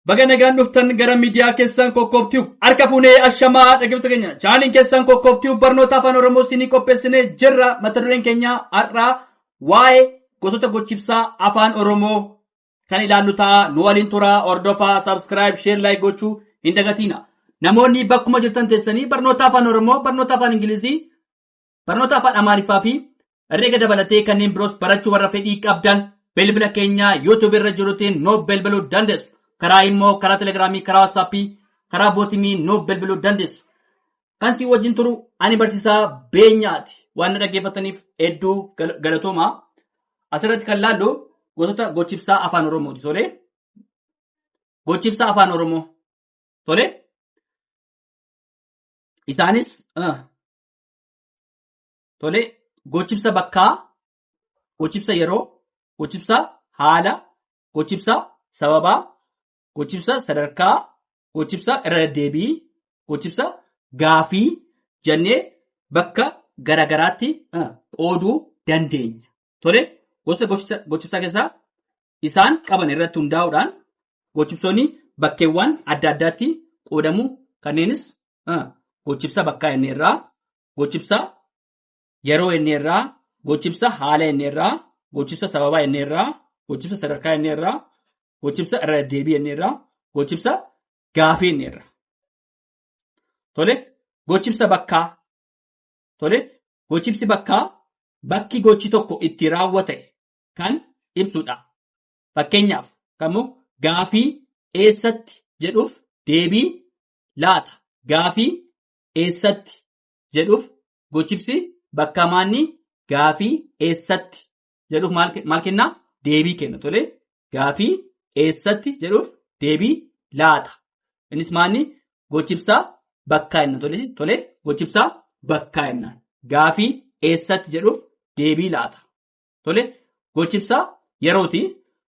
Baga nagaan dhuftan gara miidiyaa keessan Kokkoobtiyuub harka fuunee ashamaa dhaggeeffattoota keenya chaaniin keessan Kokkoobtiyuub barnoota afaan Oromoo isinii qopheessinee jirra. Mata dureen keenya har'aa waa'ee gosoota gochibsaa afaan Oromoo kan ilaallu ta'a. Nu waliin turaa, hordofaa, subscribe, share, like gochuu hin dagatina. Namoonni bakkuma jirtan teessanii barnoota afaan Oromoo, barnoota afaan Ingilizii, barnoota afaan Amaariffaa fi herreega dabalatee kanneen biroos barachuu warra fedhii qabdan bilbila keenya YouTube irra jirutiin nu bilbiluu dandeessu. Karaa immoo karaa telegiraamii, karaa waatsaappii, karaa bootimii nu bilbiluu dandeessu. Kan si wajjin turu ani barsiisaa Beenyaati. Waan dhaggeeffataniif hedduu galatooma. Asirratti kan laallu gosoota gochibsaa afaan Oromooti. Tolee. Gochibsaa afaan Oromoo. Tolee. Isaanis tolee gochibsa bakkaa, gochibsa yeroo, gochibsa haala, gochibsa sababaa, gochibsa sadarkaa, gochibsa irra deebii, gochibsa gaafii jennee bakka garagaraatti qooduu dandeenya. Tole, gosa gochibsaa keessaa isaan qaban irratti hundaa'uudhaan gochibsoonni bakkeewwan adda addaatti qoodamuu kanneenis gochibsa bakkaa inni irraa, gochibsa yeroo inni irraa, gochibsa haala inni irraa, gochibsa sababaa inni irraa, gochibsa sadarkaa inni irraa, gochibsa irra deebii inni irraa, gochibsa gaafii inni irraa. Tole, gochibsa bakkaa. Tole, gochibsi bakkaa bakki gochi tokko itti raawwate kan ibsudha. Fakkeenyaaf kamuu gaafii eessatti jedhuuf deebii laata. Gaafii eessatti jedhuuf gochibsi bakka maanni gaafii eessatti jedhuuf maal kenna? Deebii kenna. Tole, gaafii eessatti jedhuuf deebii laata. Innis maanni gochibsaa bakkaa jenna. Tole, gochibsaa bakkaa jenna. Gaafii eessatti jedhuuf deebii laata. Tole, gochibsaa yerooti.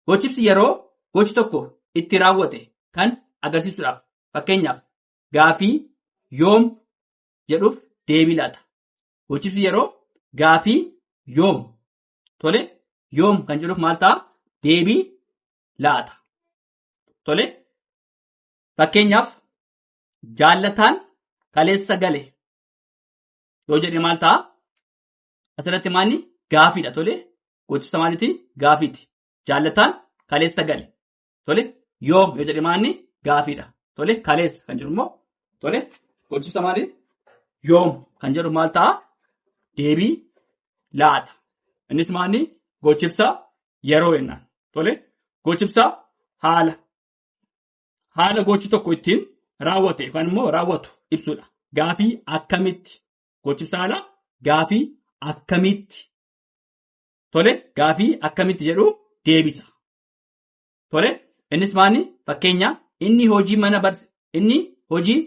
Gochibsi yeroo gochi tokko itti raawwate kan agarsiisuudhaaf. Fakkeenyaaf gaafii yoom jedhuuf deebii laata. Gochibsi yeroo gaafii yoom. Tole, yoom kan jedhuuf maal ta'a? Deebii laata. Tole, fakkeenyaaf jaallataan kaleessa gale yoo jedhe maal ta'a? Asirratti maanni gaafiidha. Tole, gochibsa maaliiti? Gaafiiti. Jaallataan kaleessa gale. Tole, yoom yoo jedhe maanni gaafiidha. Tole, kaleessa kan jedhu immoo tole, gochibsa maali? Yoom kan jedhu maal ta'a? Deebii laata. Innis maanni gochibsa yeroo jennaan. Tole, gochibsa haala. Haala gochi tokko ittiin raawwate yookaan immoo raawwatu ibsudha. Gaafii akkamitti? Gochibsa haala gaafii akkamitti? Tole, gaafii akkamitti jedhu deebisa. Tole, innis maanni fakkeenya inni hojii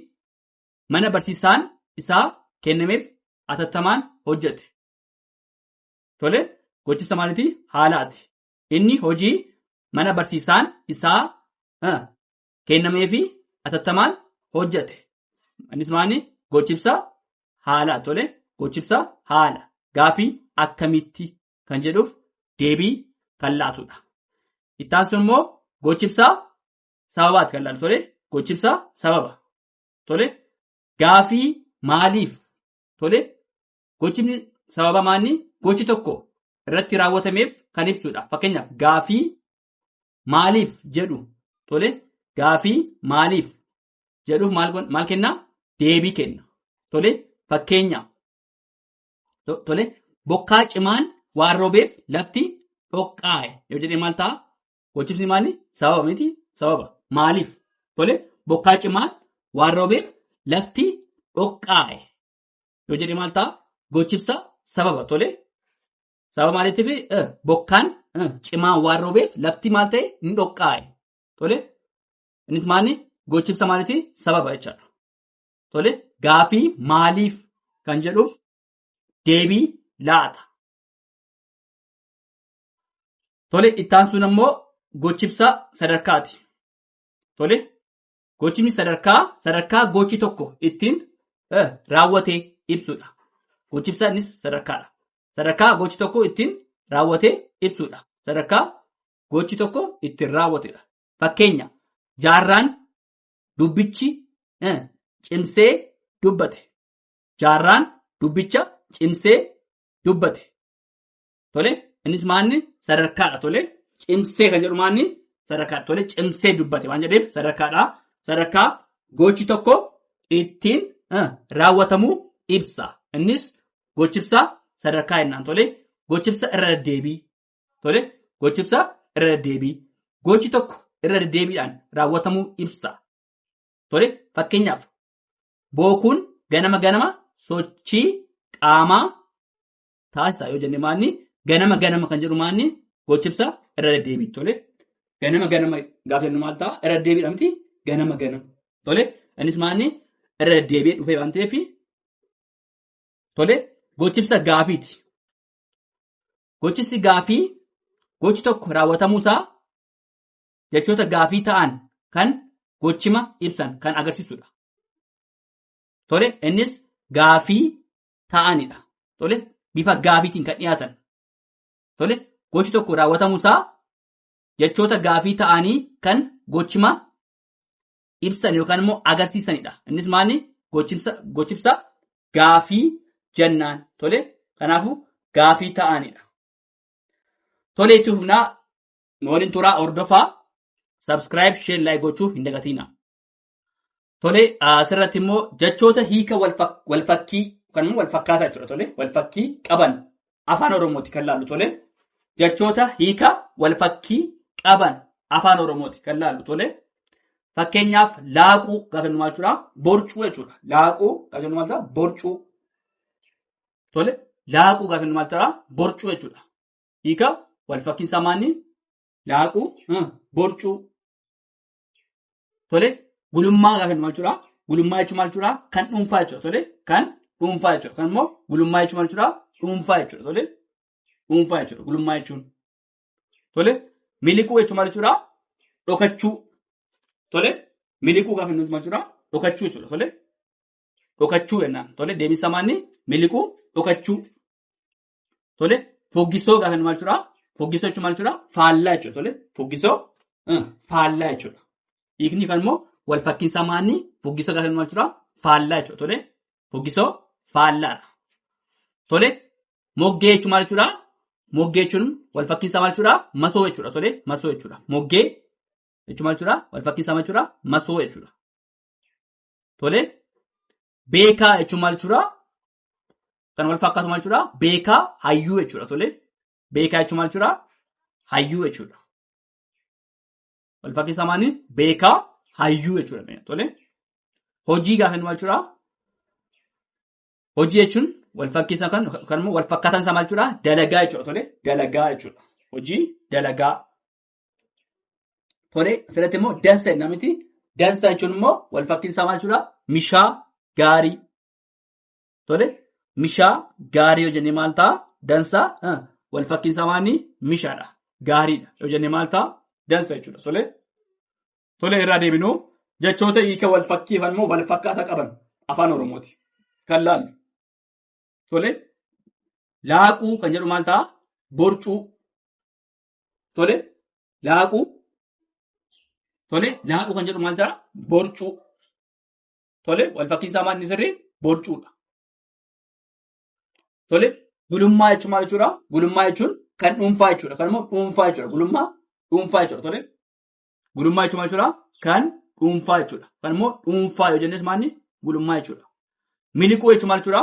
mana barsiisaan isaa kennameef atattamaan hojjete. Tole, gochibsa maaliiti? Haalaati. Inni hojii mana barsiisaan isaa kennameefi atattamaan hojjete. Innis maanni gochibsa haala. Tole, gochibsa haala. Gaafii akkamitti kan jedhuuf deebii kan laatudha. Ittaan sun immoo gochibsa sababaati kan laatu. Tole, gochibsa sababa. Tole, gaafii maaliif? Tole, gochibni sababa maanni gochi tokko irratti raawwatameef kan ibsudha. Fakkeenyaaf gaafii maaliif jedhu. Tole, gaafii maaliif jedhuuf maal kenna? Deebii kenna. Tole, fakkeenyaaf. Tole, bokkaa cimaan waan roobeef lafti dhoqqaa'e yoo jedhee maal ta'a? Gochibsi maali? Sababa miti? Sababa. Maaliif? Tole, bokkaa cimaan waan roobeef lafti dhoqqaa'e yoo jedhee maal ta'a? Gochibsa sababa. Tole, sababa maaliitiif bokkaan cimaan waan roobeef lafti maal ta'e? Ni dhoqqaa'e. Tole, innis maali? Gochibsa maaliiti? Sababa jechaadha. Tole, gaafii maaliif kan jedhuuf deebii laata. Tole, ittaan sun ammoo gochibsa sadarkaati. Tole, gochibni sadarkaa gochi tokko ittiin raawwatee ibsudha. Gochibsa innis sadarkaadha. Sadarkaa gochi tokko ittiin raawwatee ibsudha. Sadarkaa gochi tokko ittiin raawwatedha. Fakkeenya jaarraan dubbichi cimsee dubbate. Jaarraan dubbicha cimsee dubbate. Tole innis maanni sadarkaadha. Tole cimsee kan jedhu maanni sadarkaadha. Tole cimsee dubbate waan jedheef sadarkaadha. Sadarkaa gochi tokko ittiin raawwatamuu ibsa. Innis gochibsa sadarkaa jennaan. Tole gochibsa irra deddeebii. Tole gochibsa irra deddeebii. Gochi tokko irra deddeebiidhaan raawwatamuu ibsa. Tole fakkeenyaaf bookuun ganama sochii qaamaa taasisa yoo jenne maanni ganama kan jedhu maanni gochibsa irra deddeebii. Tole ganama gaafa jennu maal ta'a? Irra deddeebiidha miti ganama. Tole innis maanni irra deddeebi'ee dhufee waan ta'eef tole gochibsa gaafiiti. Gochibsi gaafii gochi tokko raawwatamuusaa jechoota gaafii ta'an kan gochima ibsan kan agarsiisudha. Tole innis gaafii ta'anidha. Tole bifa gaafiitiin kan dhiyaatan. Tole gochi tokko raawwatamuusaa jechoota gaafii ta'anii kan gochima ibsan yookaan immoo agarsiisanidha. Innis maanni gochibsa gaafii jennaan. Tole kanaafuu gaafii ta'anidha. Tole itti fufnaa waliin turaa hordofaa subscribe share like gochuuf hin dagatinaa. Tole asirratti immoo jechoota hiika walfakkii kan immoo walfakkaataa jechuudha. Tole walfakkii qaban afaan Oromooti kan laallu. Tole jechoota hiika walfakkii qaban afaan Oromooti kan laallu. Tole fakkeenyaaf laaquu gaafa jennu maal jechuudha? Borcuu jechuudha. Laaquu gaafa jennu maal ta'a? Borcuu. Tole laaquu gaafa jennu maal ta'a? Borcuu jechuudha. Hiika walfakkiin isaa maanni? Laaquu borcuu. Tole gulummaa gaafa jennu maal jechuudha? Gulummaa jechuun maal jechuudha? Kan dhuunfaa jechuudha. Tole kan dhuunfaa jechuudha. Kan immoo gulummaa jechuun maal jechuudha? Dhuunfaa jechuudha. Tole dhuunfaa jechuudha. Gulummaa jechuun. Tole miliquu jechuun maal jechuudha? Dhokachuu. Tole miliquu gaafa jennu maal jechuudha? Dhokachuu jechuudha. Tole dhokachuu jennaan. Tole deemisa maanni? Miliquu dhokachuu. Tole foggisoo gaafa jennu maal jechuudha? Foggisoo jechuun maal jechuudha? Faallaa jechuudha. Tole foggisoo faallaa jechuudha. Hiikni kan immoo walfakkiinsa maanni? Foggisoo gaafa jennu maal jechuudha? Faallaa jechuudha. Tole foggisoo faallaadha. Tole moggee jechuun maal jechuudha? Moggee jechuun walfakkiinsa maal jechuudha? Masoo jechuudha. Tole masoo jechuudha. Moggee jechuun maal jechuudha? Walfakkiinsa maal jechuudha? Masoo jechuudha. Tole beekaa jechuun maal jechuudha? Kan walfakkaatu maal jechuudha? Beekaa hayyuu jechuudha. Tole beekaa jechuun maal jechuudha? Hayyuu jechuudha. Walfakkiinsa maanni? Beekaa hayyuu jechuudha. Tole hojii gaafa jennu maal jechuudha? Hojii jechuun walfakkiinsa kan immoo walfakkaataan isaa maal jechuudha? Dalagaa jechuudha. Tole dalagaa jechuudha. Hojii dalagaa. Tole asirratti immoo dansa jenna miti. Dansa jechuun immoo walfakkiinsa maal jechuudha? Mishaa gaarii. Tole mishaa gaarii yoo jennee maal ta'a? Dansa walfakkiinsa maanni? Mishaadha. Gaariidha. Yoo jennee maal ta'a? Dansa jechuudha. Tole irraa deebinuu jechoota hiika walfakkiifan immoo walfakkaataa qaban afaan Oromooti kan laallu. Tole laaquu kan jedhu maal ta'a? Borcuu. Tole laaquu. Tole laaquu kan jedhu maal ta'a? Borcuu. Tole walfakkiinsa maanni sirrii? Borcuudha. Tole gulummaa jechuun maal jechuudha? Gulummaa jechuun kan dhuunfaa jechuudha. Kan immoo dhuunfaa jechuudha. Gulummaa dhuunfaa jechuudha. Tole gulummaa jechuun maal jechuudha? Kan dhuunfaa jechuudha. Kan immoo dhuunfaa yoo jennes maanni? Gulummaa jechuudha. Miliquu jechuun maal jechuudha?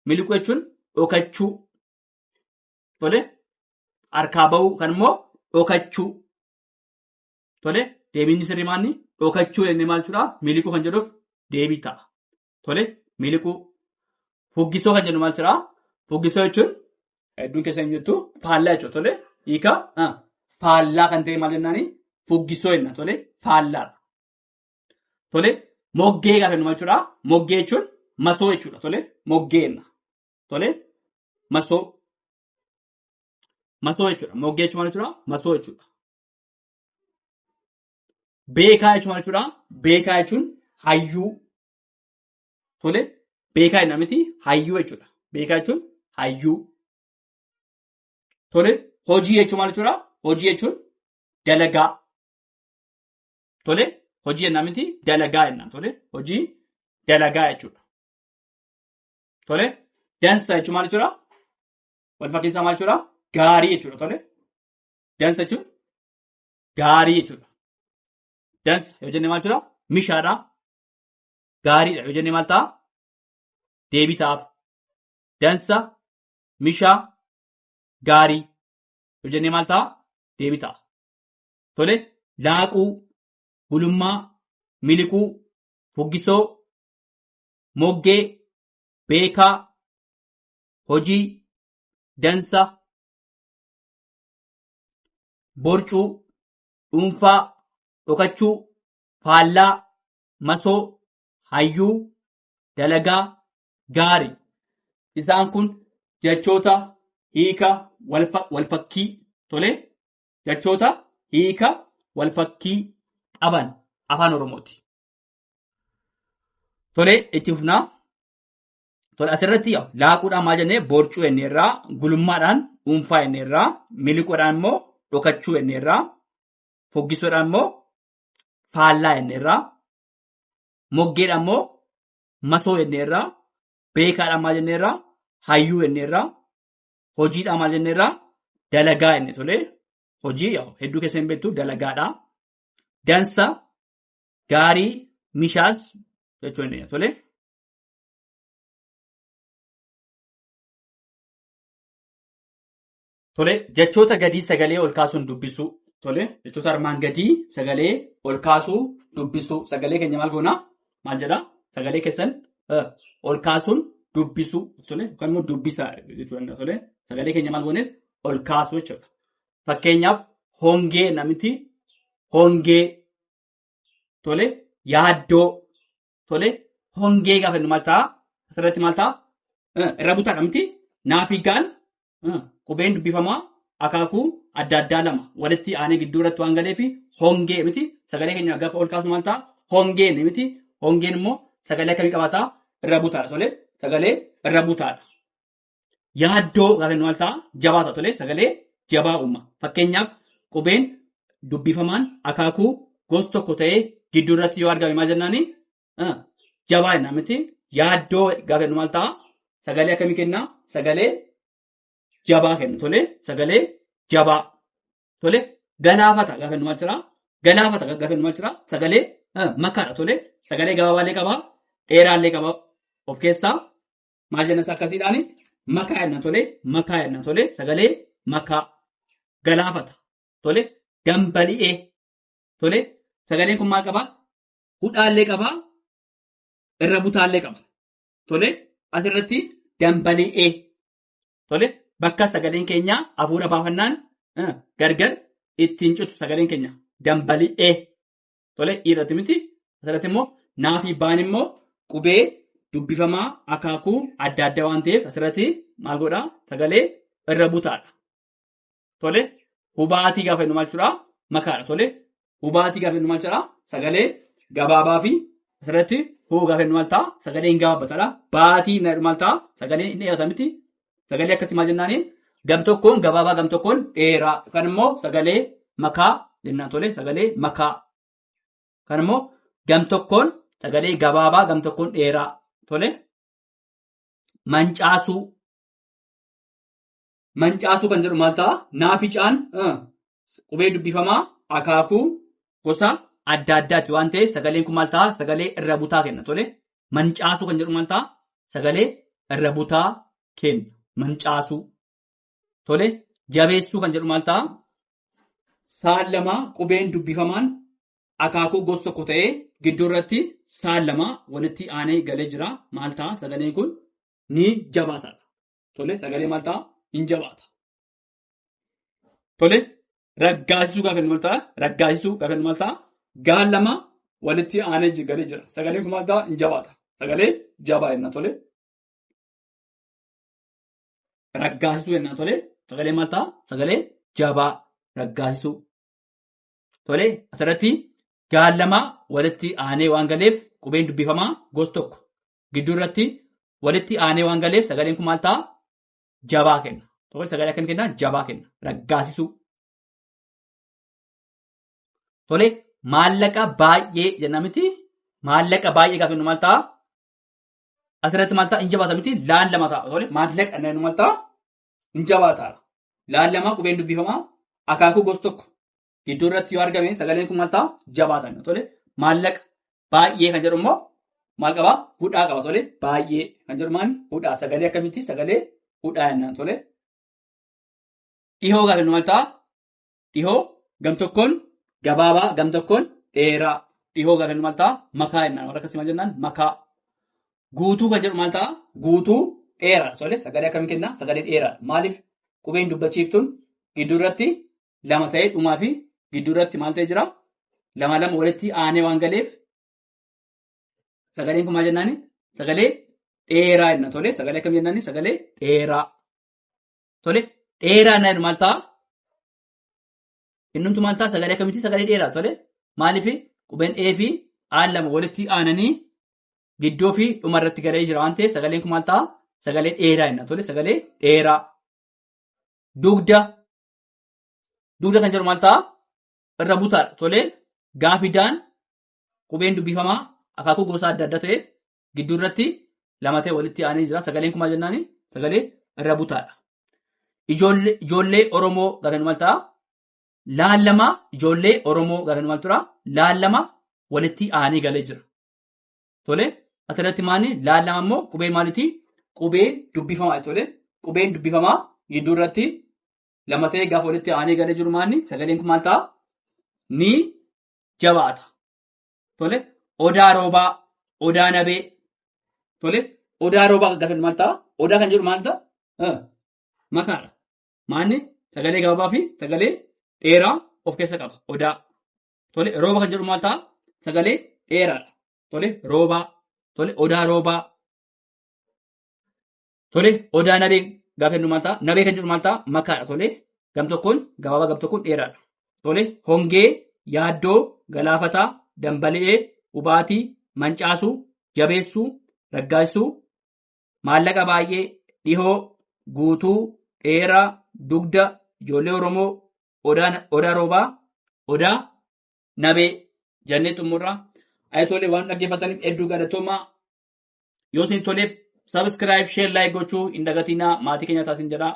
Miliquu jechuun dhokachuu. Tole harkaa bahuu kan immoo dhokachuu. Tole deebiin sirrii maanni? Dhokachuu jennee maal jechuudha? Miliquu kan jedhuuf deebii ta'a. Tole miliquu. Foggisoo kan jennu maal jechuudha? Foggisoo jechuun hedduun keessa hin jettu faallaa jechuudha. Tole hiika faallaa kan ta'e maal jennaani? Foggisoo jenna. Tole faallaadha. Tole moggee gaafa jennu maal jechuudha? Moggee jechuun masoo jechuudha. Tole moggee jenna. Tole masoo. Masoo jechuudha. Moggee jechuun maal jechuudha? Masoo jechuudha. Beekaa jechuun maal jechuudha? Beekaa jechuun hayyuu. Tole beekaa jenna miti hayyuu jechuudha. Beekaa jechuun hayyuu. Tole hojii jechuun maal jechuudha? Hojii jechuun dalagaa. Tole, hojii jennaan miti dalagaa jennaan. Tole, hojii dalagaa jechuudha. Tole, dansa jechuun maal jechuudha? Wal fakkeessaa maal jechuudha? Gaarii jechuudha. Tole, dansa jechuun gaarii jechuudha. Dansa yoo jenne maal jechuudha? Mishaadha. Gaariidha yoo jenne maal ta'a? Deebii ta'aaf. Dansa, mishaa, gaarii yoo jenne maal ta'a? Deebii ta'a. Tole, laaquu, gulummaa, miliquu, fuggisoo, moggee, beekaa, hojii, dansa, borcuu, dhuunfaa, dhokachuu, faallaa, masoo, hayyuu, dalagaa, gaarii. Isaan kun jechoota hiika walfakkii tole jechoota hiika walfakkii qaban afaan Oromooti. Tole itti fufnaa. Tole asirratti laaquudhaan maal jennee borcuu jenneerraa, gulummaadhaan dhuunfaa jenneerraa, miliquudhaan immoo dhokachuu jenneerraa, foggisuudhaan immoo faallaa jenneerraa, moggeedhaan immoo masoo jenneerraa, beekaadhaan maal jenneerraa, hayyuu jenneerraa, hojiidhaan maal jenneerraa, dalagaa jenne. Tole hojii hedduu keessa hin beektu dalagaadha. Dansa, gaarii, mishaas jechuu dandeenya. Tole. Tole, jechoota gadii sagalee ol kaasuun dubbisuu. Tole, jechoota armaan gadii sagalee ol kaasuu dubbisuu. Sagalee keenya maal goonaa? Maal jedhaa? Sagalee keessan ol kaasuun dubbisuu. Tole, yookaan immoo dubbisaa jechuudha. Tole, sagalee keenya maal goonees ol kaasuu jechuudha. Fakkeenyaaf hongee namiti hongee. Tole, yaaddoo. Tole, hongee gaafa inni maal ta'a? Asirratti maal ta'a? Irra butaadha miti naafigaan qubeen dubbifamaa akaakuu adda addaa lama walitti aanee gidduu irratti waan galeef hongee miti sagalee keenya gaafa ol kaasu maal ta'a? Hongeen miti hongeen immoo sagalee akkamii qabaataa? Irra butaadha. Tole, sagalee irra butaadha. Yaaddoo gaafa inni maal ta'a? Jabaata. Tole, sagalee jabaa uuma. Fakkeenyaaf qubeen dubbifamaan akaakuu gosa tokko ta'ee gidduu irratti yoo argame maal jennaani? Jabaa jenna miti yaaddoo gaafa inni maal ta'a? Sagalee akkamii kennaa? Sagalee jabaa kenna. Tole, sagalee jabaa. Tole, galaafata gaafa inni maal jiraa? Galaafata gaafa inni maal jiraa? Sagalee makaadha. Tole, sagalee gabaabaallee qabaa, dheeraallee qabaa of keessaa maal jennas akkasiidhaani makaa jenna. Tole, makaa jenna. Tole, sagalee makaa. Galaafata. Tole, dambali'ee. Tole, sagaleen kun maal qabaa? Hudhaallee qabaa, irra butaallee qaba. Tole, asirratti dambali'ee. Tole, bakka sagaleen keenya hafuura baafannaan gargar ittiin citu sagaleen keenya dambali'ee. Tole, irratti miti. Asirratti immoo naafii baan immoo qubee dubbifamaa akaakuu adda addaa waan ta'eef asirratti maal godhaa? Sagalee irra butaadha. Tole, hubaatii gaafa inni maal jedhaa? Makaadha. Tole, hubaatii gaafa inni maal jedhaa? Sagalee gabaabaa fi asirratti hoo gaafa inni maal ta'a? Sagalee hin gabaabbatadha. Baatii maal ta'a? Sagalee hin dheerata miti. Sagalee akkasii maal jennaani? Gam tokkoon gabaabaa gam tokkoon dheeraa. Kan immoo sagalee makaa jennaan. Tole, sagalee makaa. Kan immoo gam tokkoon sagalee gabaabaa gam tokkoon dheeraa. Tole, mancaasuu. Mancaasuu kan jedhu maal ta'a? Naaficaan qubee dubbifamaa akaakuu gosa adda addaati waan ta'eef sagaleen kun maal ta'a? Sagalee irra butaa kenna. Tole, mancaasuu kan jedhu maal ta'a? Sagalee irra butaa kenna. Mancaasuu. Tole, jabeessuu kan jedhu maal ta'a? Saan lama qubeen dubbifamaan akaakuu gosa tokko ta'ee gidduu irratti saan lama walitti aanee galee jira. Maal ta'a? Sagaleen kun ni jabaata. Tole, sagalee maal ta'a? Ni jabaata. Tole, raggaasisuu gaafa inni maal ta'a? Raggaasisuu gaafa inni maal ta'a? Gaan lama walitti aanee galee jira. Sagaleen kun maal ta'a? Ni jabaata. Sagalee jabaa jenna. Tole, raggaasisuu jenna. Tole, sagalee maal ta'a? Sagalee jabaa. Raggaasisuu. Tole, asirratti gaan lama walitti aanee waan galeef qubeen dubbifamaa gosa tokko gidduu irratti walitti aanee waan galeef sagaleen kun maal ta'a? Jabaa kenna. Tole, sagalee akkamii kenna? Jabaa kenna. Raggaasisuu. Tole, maallaqa baay'ee jenna miti. Maallaqa baay'ee gaafa jennu maal ta'a? Asirratti maal ta'a? Hin jabaata miti. Laan lama ta'a. Tole maallaqa jennu maal ta'a? Hin jabaata. Laan lama qubeen dubbifamaa akaakuu gosa tokko gidduu irratti yoo argame sagaleen kun maal ta'a? Jabaata. Tole maallaqa baay'ee kan jedhu immoo maal qabaa? Hudhaa qaba. Tole baay'ee kan jedhu maal? Hudhaa. Sagalee akkamitti? Sagalee hudhaa jennaan. Tole dhihoo gaafa jennu maal ta'a? Dhihoo gam tokkoon gabaabaa gam tokkoon dheeraa. Dhihoo gaafa jennu maal ta'a? Makaa jennaan. Warra akkasii maal jennaan? Makaa. Guutuu kan jedhu maal ta'a? Guutuu dheeraa. Tole sagalee akkamii kenna? Sagalee dheeraa. Maaliif? Qubeen dubbachiiftuun gidduu irratti lama ta'ee dhumaa fi gidduu irratti maal ta'ee jira? Lama walitti aanee waan galeef sagaleen kun maal jennaani? Sagalee dheeraa jenna. Tole sagalee akkamii jennaani? Sagalee dheeraa. Tole dheeraa jenna maal ta'a? Innumtu maal ta'a? Sagalee akkamitti? Sagalee dheeraa. Tole maaliif? Qubeen ee fi aan lama walitti aananii gidduu fi dhuma irratti galee jira waan ta'eef sagaleen kun maal ta'a? Sagalee dheeraa jenna. Tole sagalee dheeraa. Dugda. Dugda kan jedhu maal ta'a? Irra butaadha. Tole gaafidaan qubeen dubbifamaa akaakuu gosa adda adda ta'eef gidduu irratti lama ta'e walitti aanee jira. Sagaleen kun maal jennaani? Sagalee irra butaadha. Ijoollee Oromoo gaafa jennu maal ta'a? Laan lama ijoollee Oromoo gaafa jennu maal tura? Laan lama walitti aanee galee jira. Tole asirratti maali? Laan lama immoo qubee maaliiti? Qubee dubbifamaa. Tole qubeen dubbifamaa gidduu irratti lama ta'ee gaafa walitti aanee galee jiru maali? Sagaleen kun maal ta'a? Ni jabaata. Tole odaa roobaa, odaa nabee. Tole odaa roobaa gaafa jennu maal ta'a? Odaa kan jedhu maal ta'a? Makaadha. Maalni sagalee gabaabaa fi sagalee dheeraa of keessa qaba. Odaa. Tole rooba kan jedhu maal ta'a? Sagalee dheeraadha. Tole roobaa. Tole odaa roobaa. Tole odaa nabee gaafa jennu maal ta'a? Nabee kan jedhu maal ta'a? Makaadha. Tole gam tokkoon gabaabaa gam tokkoon dheeraadha. Tole hongee, yaaddoo, galaafataa, dambali'ee, hubaatii, mancaasuu, jabeessuu, raggaasisuu, maallaqa baay'ee, dhihoo, guutuu, dheeraa, dugda, ijoollee Oromoo, odaa roobaa, odaa nabee jennee xumurra. Ayitolee waan dhaggeeffataniif hedduu galatoomaa. Yoo isin toleef sabiskiraayib, sheer, laayik gochuu hin dagatinaa. Maatii keenya taasisan jedhaa.